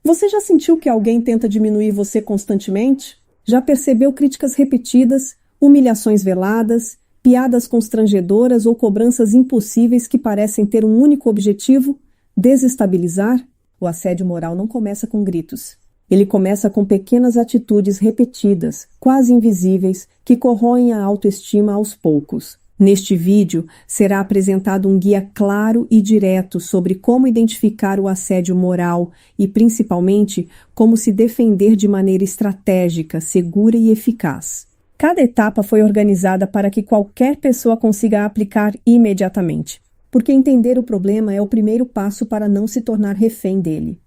Você já sentiu que alguém tenta diminuir você constantemente? Já percebeu críticas repetidas, humilhações veladas, piadas constrangedoras ou cobranças impossíveis que parecem ter um único objetivo? Desestabilizar? O assédio moral não começa com gritos. Ele começa com pequenas atitudes repetidas, quase invisíveis, que corroem a autoestima aos poucos. Neste vídeo, será apresentado um guia claro e direto sobre como identificar o assédio moral e, principalmente, como se defender de maneira estratégica, segura e eficaz. Cada etapa foi organizada para que qualquer pessoa consiga aplicar imediatamente, porque entender o problema é o primeiro passo para não se tornar refém dele.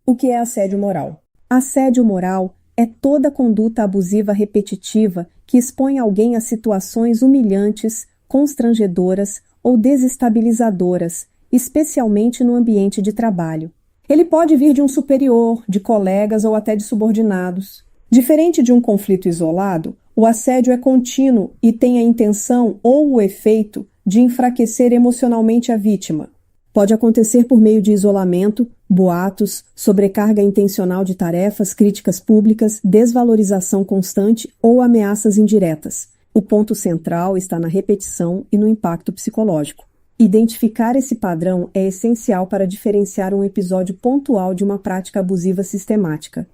O que é assédio moral? Assédio moral é toda conduta abusiva repetitiva que expõe alguém a situações humilhantes, constrangedoras ou desestabilizadoras, especialmente no ambiente de trabalho. Ele pode vir de um superior, de colegas ou até de subordinados. Diferente de um conflito isolado, o assédio é contínuo e tem a intenção ou o efeito de enfraquecer emocionalmente a vítima. Pode acontecer por meio de isolamento, boatos, sobrecarga intencional de tarefas, críticas públicas, desvalorização constante ou ameaças indiretas. O ponto central está na repetição e no impacto psicológico. Identificar esse padrão é essencial para diferenciar um episódio pontual de uma prática abusiva sistemática.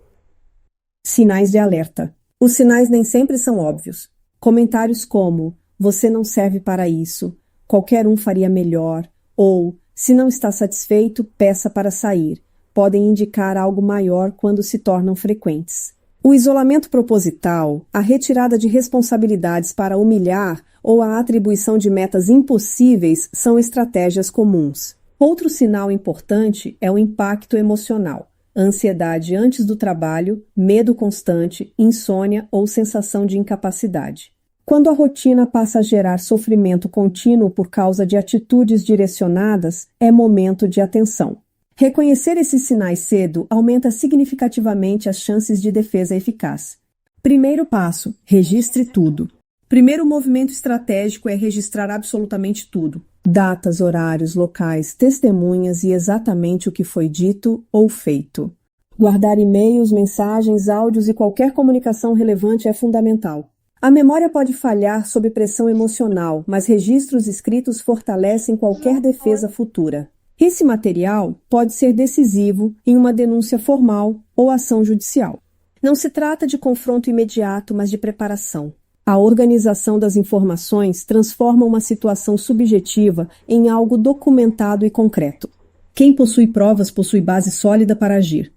Sinais de alerta. Os sinais nem sempre são óbvios. Comentários como "você não serve para isso", "qualquer um faria melhor" ou "se não está satisfeito, peça para sair", podem indicar algo maior quando se tornam frequentes. O isolamento proposital, a retirada de responsabilidades para humilhar ou a atribuição de metas impossíveis são estratégias comuns. Outro sinal importante é o impacto emocional. Ansiedade antes do trabalho, medo constante, insônia ou sensação de incapacidade. Quando a rotina passa a gerar sofrimento contínuo por causa de atitudes direcionadas, é momento de atenção. Reconhecer esses sinais cedo aumenta significativamente as chances de defesa eficaz. Primeiro passo: registre tudo. Primeiro movimento estratégico é registrar absolutamente tudo. Datas, horários, locais, testemunhas e exatamente o que foi dito ou feito. Guardar e-mails, mensagens, áudios e qualquer comunicação relevante é fundamental. A memória pode falhar sob pressão emocional, mas registros escritos fortalecem qualquer defesa futura. Esse material pode ser decisivo em uma denúncia formal ou ação judicial. Não se trata de confronto imediato, mas de preparação. A organização das informações transforma uma situação subjetiva em algo documentado e concreto. Quem possui provas possui base sólida para agir.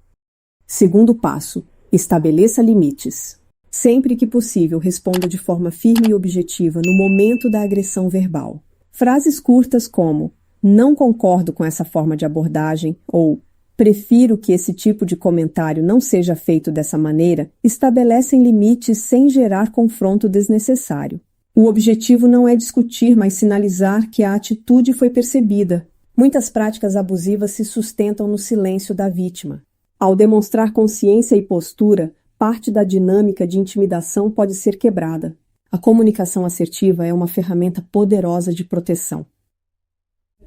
Segundo passo: estabeleça limites. Sempre que possível, responda de forma firme e objetiva no momento da agressão verbal. Frases curtas como "não concordo com essa forma de abordagem" ou "prefiro que esse tipo de comentário não seja feito dessa maneira" estabelecem limites sem gerar confronto desnecessário. O objetivo não é discutir, mas sinalizar que a atitude foi percebida. Muitas práticas abusivas se sustentam no silêncio da vítima. Ao demonstrar consciência e postura, parte da dinâmica de intimidação pode ser quebrada. A comunicação assertiva é uma ferramenta poderosa de proteção.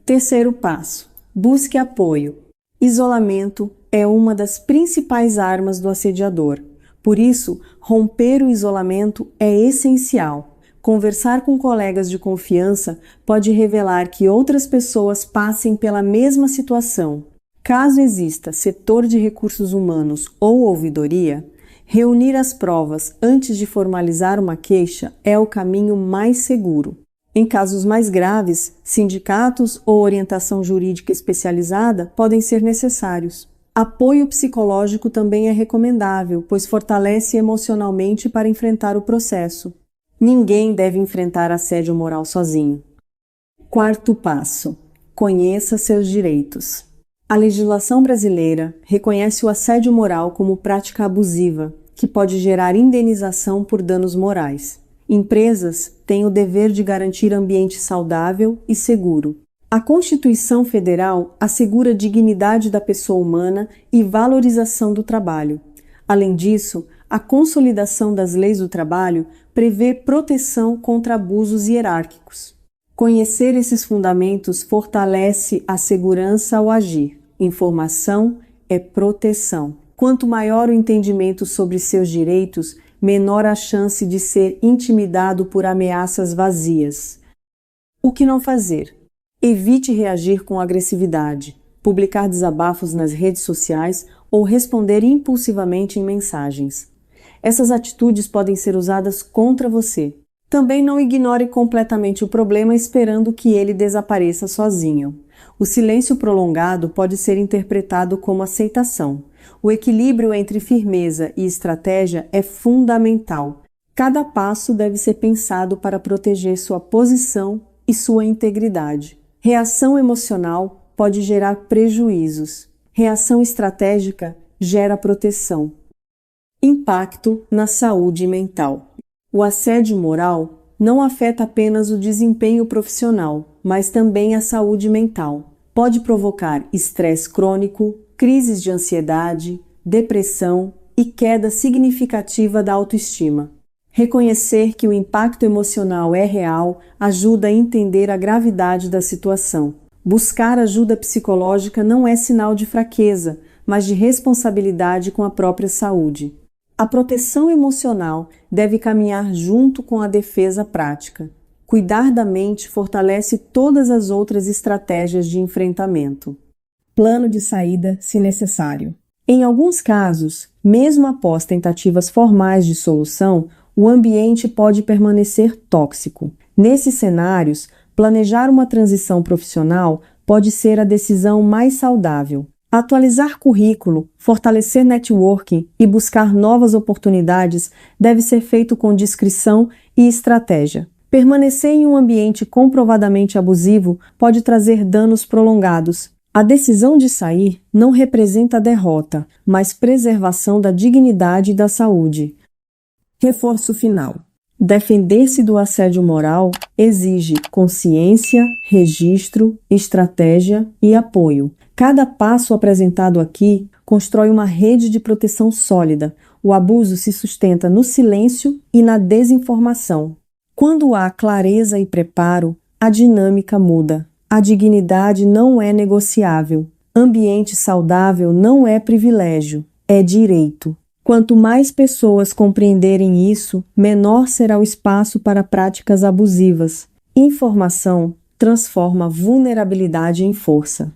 Terceiro passo: busque apoio. Isolamento é uma das principais armas do assediador. Por isso, romper o isolamento é essencial. Conversar com colegas de confiança pode revelar que outras pessoas passem pela mesma situação. Caso exista setor de recursos humanos ou ouvidoria, reunir as provas antes de formalizar uma queixa é o caminho mais seguro. Em casos mais graves, sindicatos ou orientação jurídica especializada podem ser necessários. Apoio psicológico também é recomendável, pois fortalece emocionalmente para enfrentar o processo. Ninguém deve enfrentar assédio moral sozinho. Quarto passo: conheça seus direitos. A legislação brasileira reconhece o assédio moral como prática abusiva, que pode gerar indenização por danos morais. Empresas têm o dever de garantir ambiente saudável e seguro. A Constituição Federal assegura a dignidade da pessoa humana e valorização do trabalho. Além disso, a consolidação das leis do trabalho prevê proteção contra abusos hierárquicos. Conhecer esses fundamentos fortalece a segurança ao agir. Informação é proteção. Quanto maior o entendimento sobre seus direitos, menor a chance de ser intimidado por ameaças vazias. O que não fazer? Evite reagir com agressividade, publicar desabafos nas redes sociais ou responder impulsivamente em mensagens. Essas atitudes podem ser usadas contra você. Também não ignore completamente o problema esperando que ele desapareça sozinho. O silêncio prolongado pode ser interpretado como aceitação. O equilíbrio entre firmeza e estratégia é fundamental. Cada passo deve ser pensado para proteger sua posição e sua integridade. Reação emocional pode gerar prejuízos. Reação estratégica gera proteção. Impacto na saúde mental. O assédio moral não afeta apenas o desempenho profissional, mas também a saúde mental. Pode provocar estresse crônico, crises de ansiedade, depressão e queda significativa da autoestima. Reconhecer que o impacto emocional é real ajuda a entender a gravidade da situação. Buscar ajuda psicológica não é sinal de fraqueza, mas de responsabilidade com a própria saúde. A proteção emocional deve caminhar junto com a defesa prática. Cuidar da mente fortalece todas as outras estratégias de enfrentamento. Plano de saída, se necessário. Em alguns casos, mesmo após tentativas formais de solução, o ambiente pode permanecer tóxico. Nesses cenários, planejar uma transição profissional pode ser a decisão mais saudável. Atualizar currículo, fortalecer networking e buscar novas oportunidades deve ser feito com discrição e estratégia. Permanecer em um ambiente comprovadamente abusivo pode trazer danos prolongados. A decisão de sair não representa derrota, mas preservação da dignidade e da saúde. Reforço final. Defender-se do assédio moral exige consciência, registro, estratégia e apoio. Cada passo apresentado aqui constrói uma rede de proteção sólida. O abuso se sustenta no silêncio e na desinformação. Quando há clareza e preparo, a dinâmica muda. A dignidade não é negociável. Ambiente saudável não é privilégio, é direito. Quanto mais pessoas compreenderem isso, menor será o espaço para práticas abusivas. Informação transforma vulnerabilidade em força.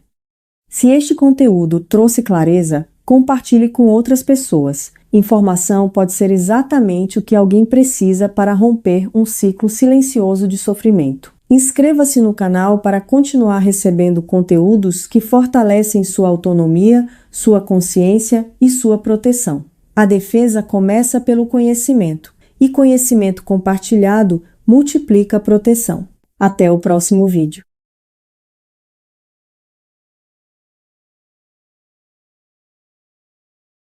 Se este conteúdo trouxe clareza, compartilhe com outras pessoas. Informação pode ser exatamente o que alguém precisa para romper um ciclo silencioso de sofrimento. Inscreva-se no canal para continuar recebendo conteúdos que fortalecem sua autonomia, sua consciência e sua proteção. A defesa começa pelo conhecimento, e conhecimento compartilhado multiplica a proteção. Até o próximo vídeo.